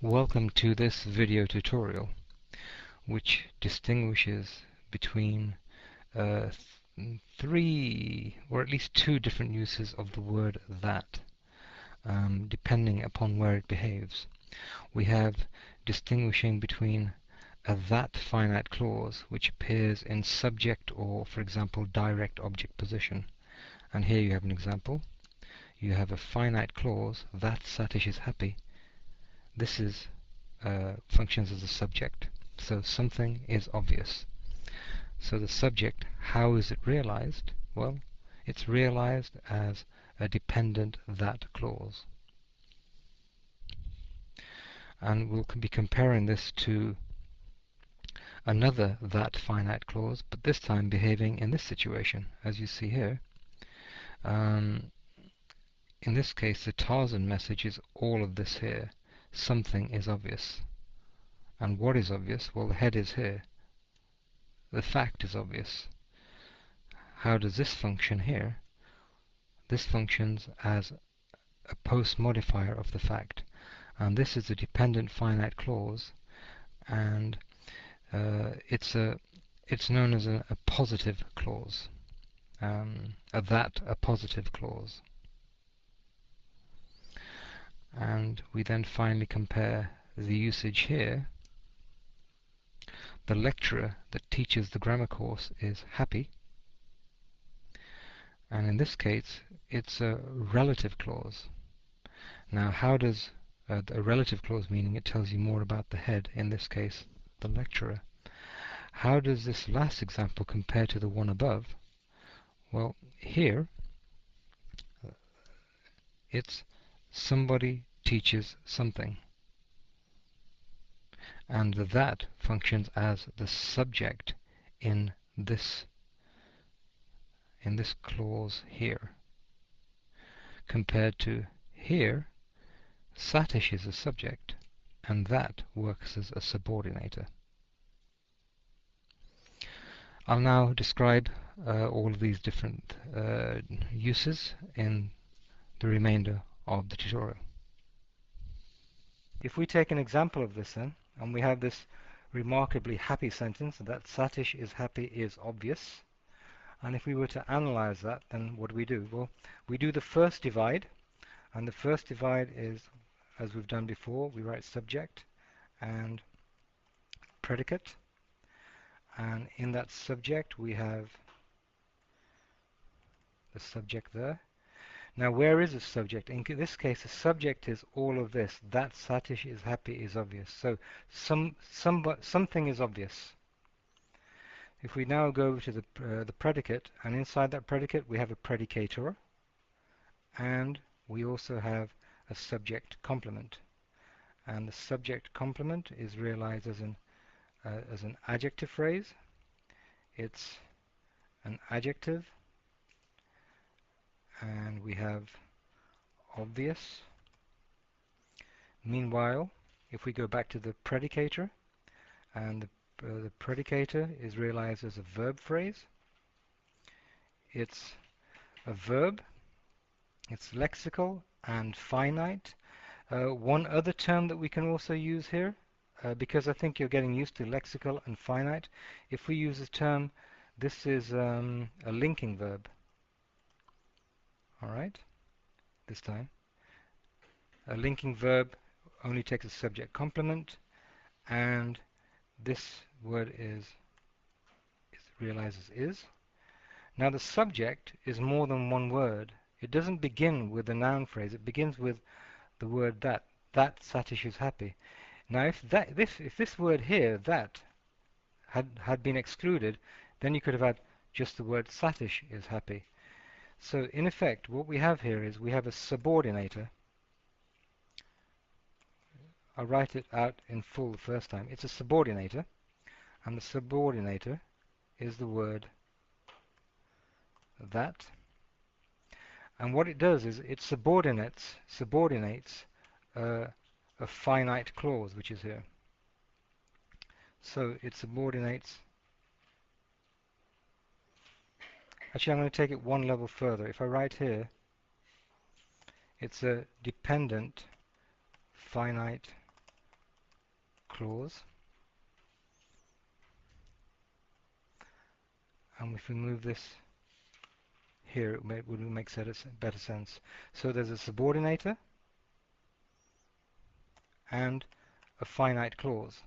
Welcome to this video tutorial, which distinguishes between three or at least two different uses of the word that, depending upon where it behaves. We have distinguishing between a that finite clause, which appears in subject or, for example, direct object position. And here you have an example. You have a finite clause, that Satish is happy. This is functions as a subject. So something is obvious. So the subject, how is it realized? Well, it's realized as a dependent that clause. And we'll be comparing this to another that finite clause, but this time behaving in this situation, as you see here. In this case, the Tarzan message is all of this here. Something is obvious. And what is obvious? Well, the head is here. The fact is obvious. How does this function here? This functions as a post modifier of the fact. And this is a dependent finite clause, and it's known as a positive clause, a positive clause. And we then finally compare the usage here. The lecturer that teaches the grammar course is happy, and in this case it's a relative clause. Now, how does a relative clause, meaning it tells you more about the head, in this case the lecturer. How does this last example compare to the one above? Well, here it's somebody teaches something, and the that functions as the subject in this clause here, compared to here Satish is a subject and that works as a subordinator. I'll now describe all of these different uses in the remainder of the tutorial. If we take an example of this then, and we have this remarkably happy sentence, that Satish is happy is obvious, and if we were to analyze that, then what do we do? Well, we do the first divide, and the first divide is, as we've done before, we write subject and predicate, and in that subject we have the subject there. Now, where is the subject? In this case, the subject is all of this. That Satish is happy is obvious. So something is obvious. If we now go to the predicate, and inside that predicate we have a predicator, and we also have a subject complement. And the subject complement is realized as an adjective phrase. It's an adjective, and we have obvious. Meanwhile, if we go back to the predicator, and the predicator is realized as a verb phrase. It's a verb, it's lexical and finite. One other term that we can also use here, because I think you're getting used to lexical and finite, if we use the term, this is a linking verb. Alright, this time. A linking verb only takes a subject complement, and this word is realized as is. Now the subject is more than one word. It doesn't begin with the noun phrase, it begins with the word that Satish is happy. Now if this word here, that, had been excluded, then you could have had just the word Satish is happy. So in effect, what we have here is we have a subordinator. I'll write it out in full the first time. It's a subordinator, and the subordinator is the word that. And what it does is it subordinates a finite clause, which is here. So it subordinates. Actually, I'm going to take it one level further. If I write here, it's a dependent finite clause. And if we move this here, it would make better sense. So there's a subordinator and a finite clause.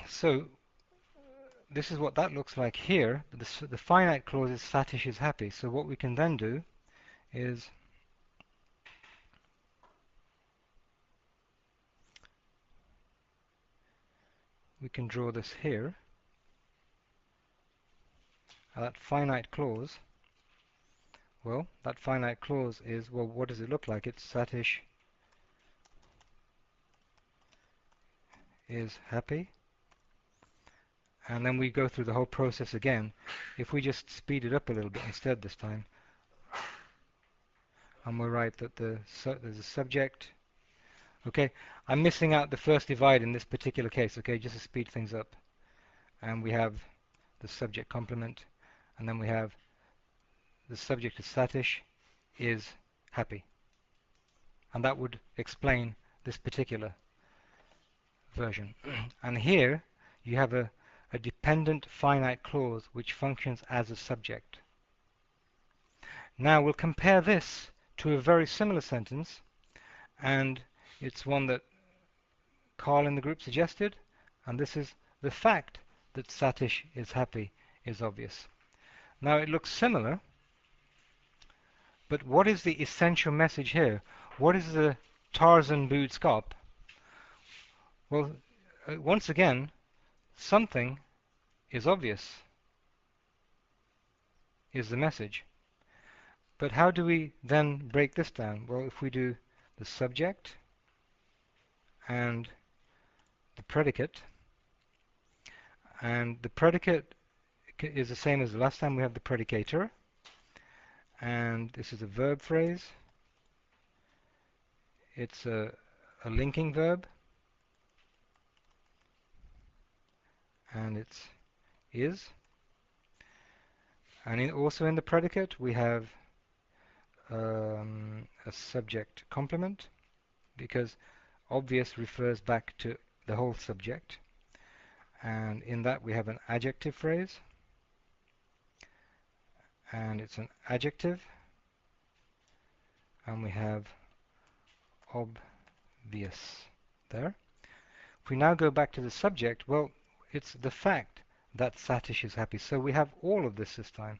So this is what that looks like here. The finite clause is Satish is happy. So what we can then do is we can draw this here. That finite clause, well, that finite clause is, well, what does it look like? It's Satish is happy. And then we go through the whole process again. If we just speed it up a little bit instead this time, and we'll write that there's a subject. Okay, I'm missing out the first divide in this particular case, okay, just to speed things up. And we have the subject complement, and then we have the subject is Satish is happy. And that would explain this particular version. And here you have a dependent finite clause which functions as a subject. Now we'll compare this to a very similar sentence, and it's one that Carl in the group suggested, and this is the fact that Satish is happy is obvious. Now it looks similar, but what is the essential message here? What is the Tarzan boodskap? Well, once again, something is obvious is the message. But how do we then break this down? Well, if we do the subject and the predicate, and the predicate is the same as the last time. We have the predicator, and this is a verb phrase. It's a linking verb, and it's is. And also in the predicate we have a subject complement, because obvious refers back to the whole subject. And in that we have an adjective phrase, and it's an adjective, and we have obvious there. If we now go back to the subject, well, it's the fact that Satish is happy. So we have all of this time.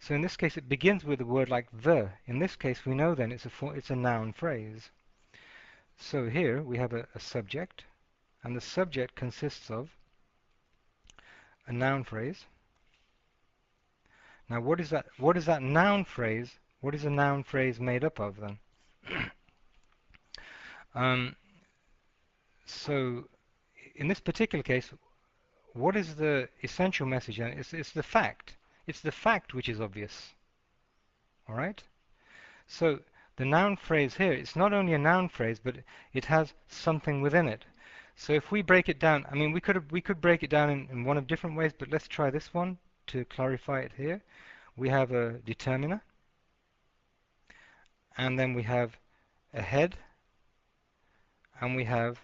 So in this case it begins with a word like the. In this case we know then it's a noun phrase. So here we have a subject, and the subject consists of a noun phrase. Now what is that noun phrase? What is a noun phrase made up of then? So in this particular case, what is the essential message? And it's the fact. It's the fact which is obvious. All right? So the noun phrase here, it's not only a noun phrase, but it has something within it. So if we break it down, I mean, we could break it down in one of different ways, but let's try this one to clarify it here. We have a determiner, and then we have a head, and we have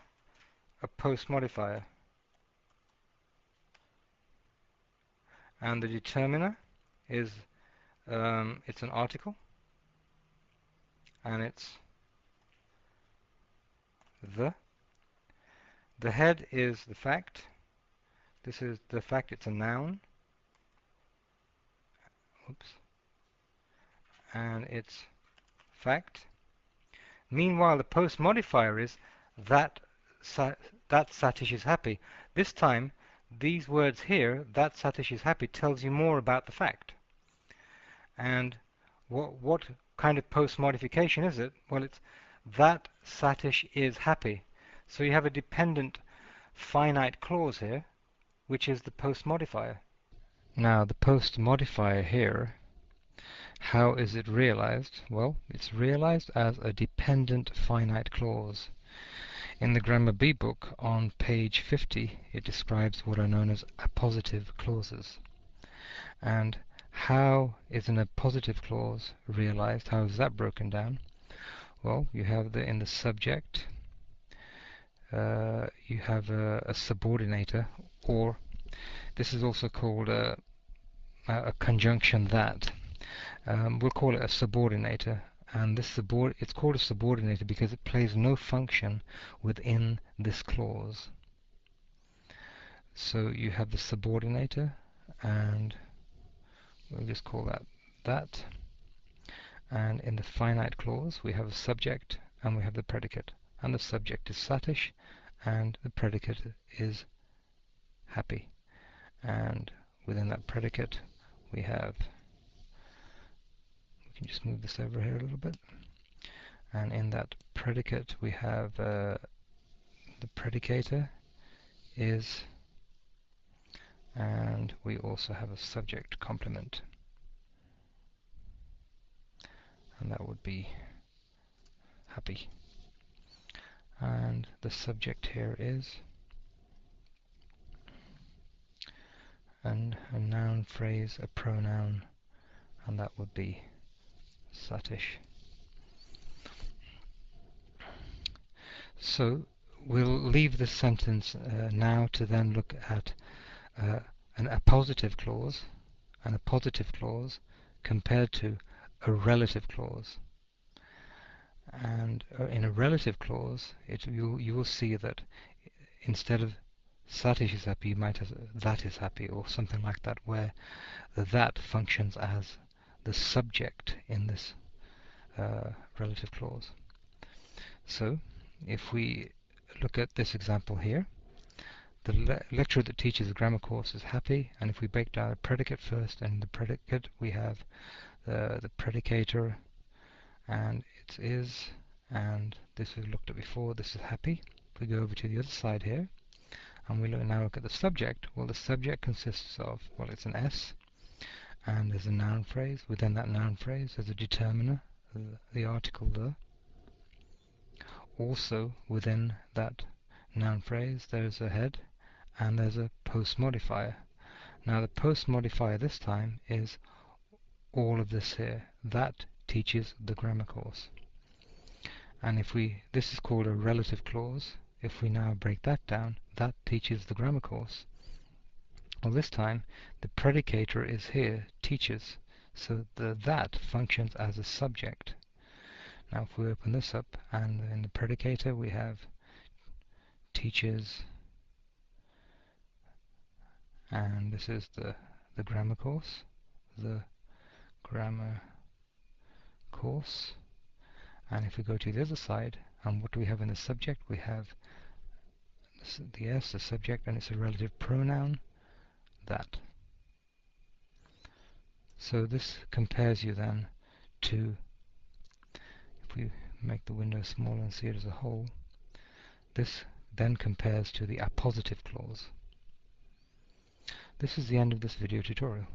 a post modifier. And the determiner is it's an article, and it's the head is the fact. This is the fact, it's a noun. Oops. And it's fact. Meanwhile, the post modifier is that Satish is happy. This time, these words here, that Satish is happy, tells you more about the fact. And what kind of post modification is it? Well, it's that Satish is happy. So you have a dependent finite clause here, which is the post modifier. Now the post modifier here, how is it realized? Well, it's realized as a dependent finite clause. In the Grammar B book on page 50, it describes what are known as appositive clauses. And how is an appositive clause realized? How is that broken down? Well, you have in the subject you have a subordinator, or this is also called a conjunction that. We'll call it a subordinator, and it's called a subordinator because it plays no function within this clause. So you have the subordinator, and we'll just call that. And in the finite clause we have a subject and we have the predicate, and the subject is Satish and the predicate is happy. And within that predicate we can just move this over here a little bit, and in that predicate we have the predicator is, and we also have a subject complement, and that would be happy. And the subject here is a noun phrase, a pronoun, and that would be Satish. So we'll leave this sentence now to then look at an appositive clause, compared to a relative clause. And in a relative clause, you will see that instead of Satish is happy, you might have that is happy, or something like that, where the that functions as the subject in this relative clause. So if we look at this example here, the lecturer that teaches the grammar course is happy, and if we break down the predicate first, and the predicate we have the predicator, and it is, and this we've looked at before, this is happy. If we go over to the other side here, and we now look at the subject, well, the subject consists of, well, it's an S, and there's a noun phrase. Within that noun phrase there's a determiner, the article the. Also within that noun phrase there's a head, and there's a post modifier. Now the post modifier this time is all of this here. That teaches the grammar course. And this is called a relative clause. If we now break that down, that teaches the grammar course. Well, this time the predicator is here, teaches, so that functions as a subject. Now if we open this up, and in the predicator we have teaches, and this is the grammar course, and if we go to the other side, and what do we have in the subject? We have the S, the subject, and it's a relative pronoun, that. So this compares you then to, if we make the window smaller and see it as a whole, this then compares to the appositive clause. This is the end of this video tutorial.